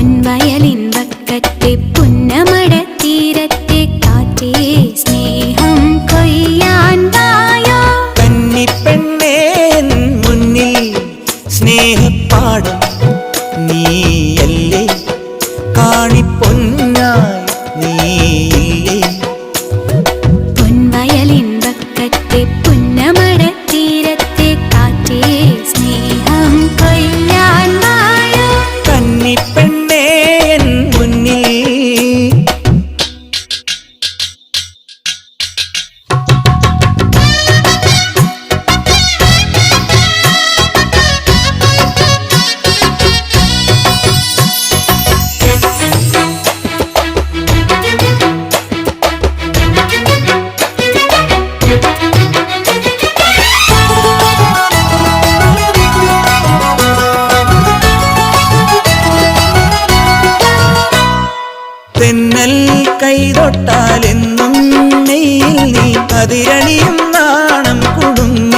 പൊൻവയലിൻ വക്കത്തെ പുന്നമടത്തീരത്തെ കാറ്റേ സ്നേഹം കൊയ്യാൻ വായോ. കന്നിപ്പെണ്ണേ മുന്നിൽ സ്നേഹപ്പാടം നീയല്ലേ, കാണിപ്പൊന്നായി നീയില്ലേ. പൊൻവയലിൻ വക്കത്തെ പുന്നമടത്തീരത്തെ കാറ്റേ സ്നേഹം കൊയ്യാൻ വായോ. കന്നിപ്പെണ്ണേ മുന്നിൽ തെന്നൽ കൈതൊട്ടാലെന്നും നെയ്യിൽ നീ അതിരണിയും നാണം കുടുങ്ങും.